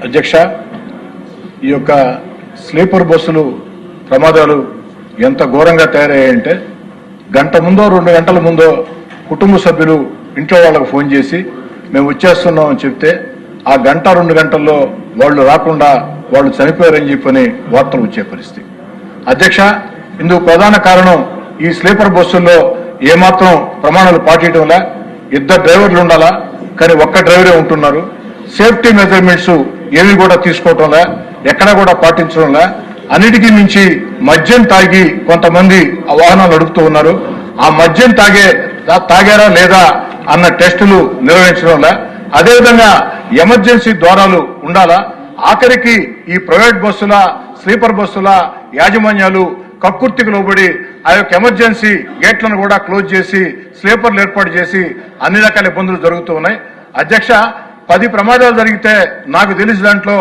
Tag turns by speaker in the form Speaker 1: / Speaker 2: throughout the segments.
Speaker 1: అధ్యక్ష, ఈ యొక్క స్లీపర్ బస్సులు ప్రమాదాలు ఎంత ఘోరంగా తయారయ్యాయంటే గంట ముందో 2 గంటల ముందో కుటుంబ సభ్యులు ఇంట్లో వాళ్ళకు ఫోన్ చేసి మేము వచ్చేస్తున్నాం అని చెప్తే ఆ గంట 2 గంటల్లో వాళ్ళు రాకుండా వాళ్ళు చనిపోయారని చెప్పని వార్తలు వచ్చే పరిస్థితి. అధ్యక్ష, ఇందుకు ప్రధాన కారణం ఈ స్లీపర్ బస్సుల్లో ఏమాత్రం ప్రమాణాలు పాటించడంలా, 2 డ్రైవర్లు ఉండాలా కానీ ఒక్క డ్రైవరే ఉంటున్నారు. సేఫ్టీ మెజర్మెంట్స్ ఏమి కూడా తీసుకోవటంలా, ఎక్కడా కూడా పాటించడంలా, అన్నిటికీ మించి మద్యం తాగి కొంతమంది ఆ వాహనాలు నడుపుతూ ఉన్నారు. ఆ మద్యం తాగారా లేదా అన్న టెస్టులు నిర్వహించడంలా, అదేవిధంగా ఎమర్జెన్సీ ద్వారాలు ఉండాలా. ఆఖరికి ఈ ప్రైవేట్ బస్సుల స్లీపర్ బస్సుల యాజమాన్యాలు కక్కుర్తికి లోబడి ఆ యొక్క ఎమర్జెన్సీ గేట్లను కూడా క్లోజ్ చేసి స్లీపర్లు ఏర్పాటు చేసి అన్ని రకాల ఇబ్బందులు జరుగుతూ ఉన్నాయి. అధ్యక్ష, 10 ప్రమాదాలు జరిగితే నాకు తెలిసి దాంట్లో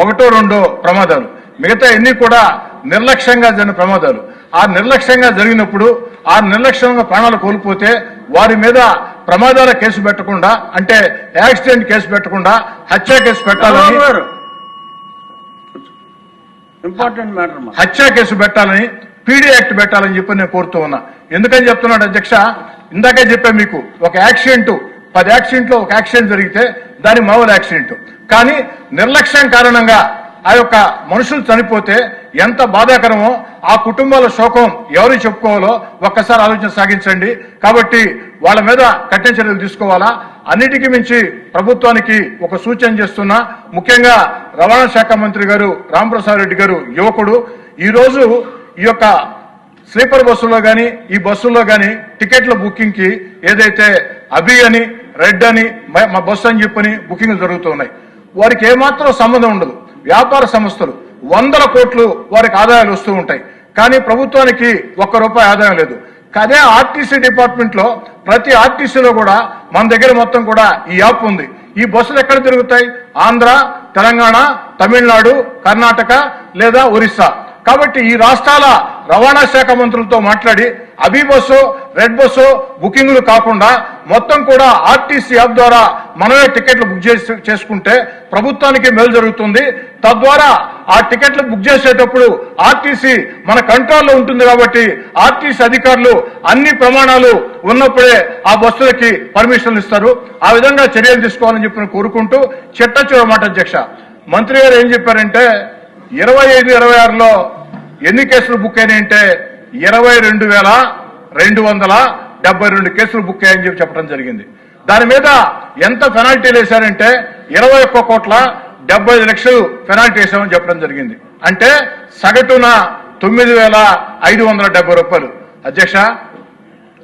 Speaker 1: 1-2 ప్రమాదాలు, మిగతా ఎన్ని కూడా నిర్లక్ష్యంగా జరిగిన ప్రమాదాలు. ఆ నిర్లక్ష్యంగా జరిగినప్పుడు ఆ నిర్లక్ష్యంగా ప్రాణాలు కోల్పోతే వారి మీద ప్రమాదాల కేసు పెట్టకుండా, అంటే యాక్సిడెంట్ కేసు పెట్టకుండా హత్య కేసు పెట్టాలని,
Speaker 2: ఇంపార్టెంట్ మ్యాటర్
Speaker 1: హత్య కేసు పెట్టాలని, పీడీ యాక్ట్ పెట్టాలని చెప్పి నేను కోరుతూ ఉన్నా. ఎందుకని చెప్తున్నాడు అధ్యక్ష, ఇందాకే చెప్పా మీకు, ఒక యాక్సిడెంట్ 10 యాక్సిడెంట్లో ఒక యాక్సిడెంట్ జరిగితే దాని మామూలు యాక్సిడెంట్, కానీ నిర్లక్ష్యం కారణంగా ఆ యొక్క మనుషులు చనిపోతే ఎంత బాధాకరమో, ఆ కుటుంబాల శోకం ఎవరు చెప్పుకోవాలో ఒక్కసారి ఆలోచన సాగించండి. కాబట్టి వాళ్ళ మీద కఠిన చర్యలు తీసుకోవాలా. అన్నిటికీ మించి ప్రభుత్వానికి ఒక సూచన చేస్తున్నా, ముఖ్యంగా రవాణా శాఖ మంత్రి గారు రాంప్రసాద్ రెడ్డి గారు యువకుడు, ఈ రోజు ఈ యొక్క స్లీపర్ బస్సుల్లో కానీ ఈ బస్సుల్లో కానీ టికెట్ల బుకింగ్ కి ఏదైతే అభి అని, రెడ్ అని, మా బస్సు అని చెప్పని బుకింగ్లు జరుగుతున్నాయి. వారికి ఏమాత్రం సంబంధం ఉండదు. వ్యాపార సంస్థలు 100 కోట్లు వారికి ఆదాయాలు వస్తూ ఉంటాయి, కానీ ప్రభుత్వానికి ₹1 ఆదాయం లేదు. అదే ఆర్టీసీ డిపార్ట్మెంట్ లో ప్రతి ఆర్టీసీలో కూడా మన దగ్గర మొత్తం కూడా ఈ యాప్ ఉంది. ఈ బస్సులు ఎక్కడ తిరుగుతాయి? ఆంధ్ర, తెలంగాణ, తమిళనాడు, కర్ణాటక లేదా ఒరిస్సా. కాబట్టి ఈ రాష్ట్రాల రవాణా శాఖ మంత్రులతో మాట్లాడి అభి బస్సు, రెడ్ బస్సు బుకింగ్లు కాకుండా మొత్తం కూడా ఆర్టీసీ యాప్ ద్వారా మనమే టికెట్లు బుక్ చేసుకుంటే ప్రభుత్వానికి మేలు జరుగుతుంది. తద్వారా ఆ టికెట్లు బుక్ చేసేటప్పుడు ఆర్టీసీ మన కంట్రోల్లో ఉంటుంది. కాబట్టి ఆర్టీసీ అధికారులు అన్ని ప్రమాణాలు ఉన్నప్పుడే ఆ బస్సులకి పర్మిషన్లు ఇస్తారు. ఆ విధంగా చర్యలు తీసుకోవాలని చెప్పి కోరుకుంటూ చిట్ట మాట అధ్యక్ష, మంత్రి గారు ఏం చెప్పారంటే 25-26లో ఎన్ని కేసులు బుక్ అయినాయంటే 22,272 కేసులు బుక్ అయ్యాయని చెప్పి చెప్పడం జరిగింది. దాని మీద ఎంత పెనాల్టీలు వేశారంటే 21,75,00,000 పెనాల్టీ వేసామని చెప్పడం జరిగింది. అంటే సగటున 9,570 రూపాయలు. అధ్యక్ష,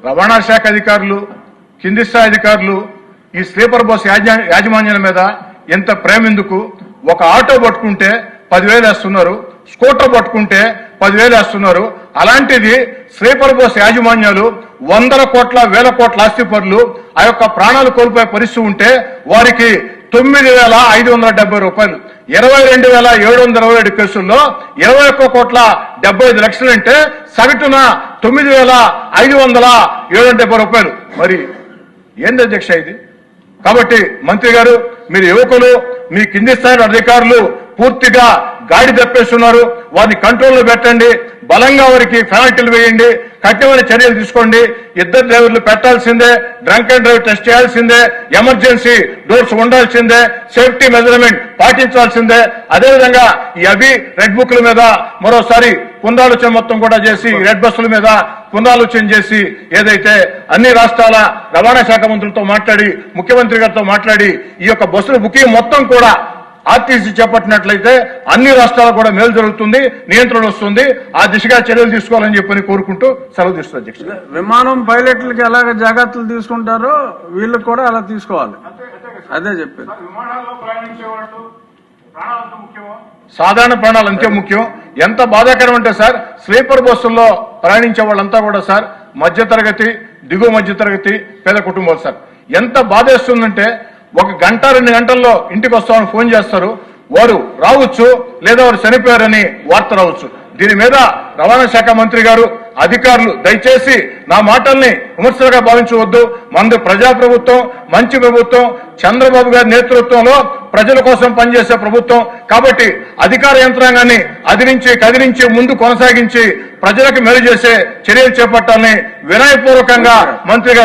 Speaker 1: రవాణా శాఖ అధికారులు, కింది స్థాయి అధికారులు ఈ స్లీపర్ బస్ యాజమాన్యాల మీద ఎంత ప్రేమ ఎందుకు? ఒక ఆటో పట్టుకుంటే 10,000 వేస్తున్నారు, స్కూటర్ పట్టుకుంటే 10,000 వేస్తున్నారు. అలాంటిది స్లీపర్ బస్ యాజమాన్యాలు 100 కోట్ల 1,000 కోట్ల ఆస్తిపరులు ఆ యొక్క ప్రాణాలు కోల్పోయే పరిస్థితి ఉంటే వారికి 9,570 రూపాయలు. 22,727 కేసుల్లో 21,75,00,000 అంటే సగటున 9,570 రూపాయలు. మరి ఏంది అధ్యక్ష ఇది? కాబట్టి మంత్రి గారు, మీరు యువకులు, మీ కింది స్థాయి అధికారులు పూర్తిగా గాడి తప్పేస్తున్నారు. వారిని కంట్రోల్లో పెట్టండి, బలంగా వారికి పెనాల్టీలు వేయండి, కఠినమైన చర్యలు తీసుకోండి. 2 డ్రైవర్లు పెట్టాల్సిందే, డ్రంక్ అండ్ డ్రైవ్ టెస్ట్ చేయాల్సిందే, ఎమర్జెన్సీ డోర్స్ ఉండాల్సిందే, సేఫ్టీ మెజర్మెంట్ పాటించాల్సిందే. అదేవిధంగా ఈ అభి రెడ్ బుక్ల మీద మరోసారి పునరాలోచన మొత్తం కూడా చేసి, రెడ్ బస్సుల మీద పునరాలోచన చేసి, ఏదైతే అన్ని రాష్ట్రాల రవాణా శాఖ మంత్రులతో మాట్లాడి, ముఖ్యమంత్రి గారితో మాట్లాడి ఈ యొక్క బస్సుల బుకింగ్ మొత్తం కూడా ఆర్టీసీ చేపట్టినట్లయితే అన్ని రాష్ట్రాలకు కూడా మేలు జరుగుతుంది, నియంత్రణ వస్తుంది. ఆ దిశగా చర్యలు తీసుకోవాలని చెప్పని కోరుకుంటూ సెలవు తీసుకున్నారు అధ్యక్ష.
Speaker 2: విమానం పైలట్లకి ఎలాగ జాగ్రత్తలు తీసుకుంటారో వీళ్ళకి కూడా అలా తీసుకోవాలి. అదే చెప్పారు.
Speaker 1: సాధారణ ప్రాణాలు అంతే ముఖ్యం. ఎంత బాధాకరం అంటే సార్, స్లీపర్ బస్సుల్లో ప్రయాణించే వాళ్ళంతా కూడా సార్ మధ్యతరగతి, దిగువ మధ్యతరగతి, పేద కుటుంబాలు సార్. ఎంత బాధేస్తుందంటే 1 గంట 2 గంటల్లో ఇంటికి వస్తామని ఫోన్ చేస్తారు, వారు రావచ్చు లేదా వారు చనిపోయారని వార్త రావచ్చు. దీని మీద రవాణా శాఖ మంత్రి గారు, అధికారులు దయచేసి నా మాటల్ని విమర్శలుగా భావించవద్దు. మనది ప్రజాప్రభుత్వం, మంచి ప్రభుత్వం, చంద్రబాబు గారి నేతృత్వంలో ప్రజల కోసం పనిచేసే ప్రభుత్వం. కాబట్టి అధికార యంత్రాంగాన్ని అదిరించి కదిలించి ముందు కొనసాగించి ప్రజలకు మేలు చేసే చర్యలు చేపట్టాలని వినయపూర్వకంగా మంత్రిగా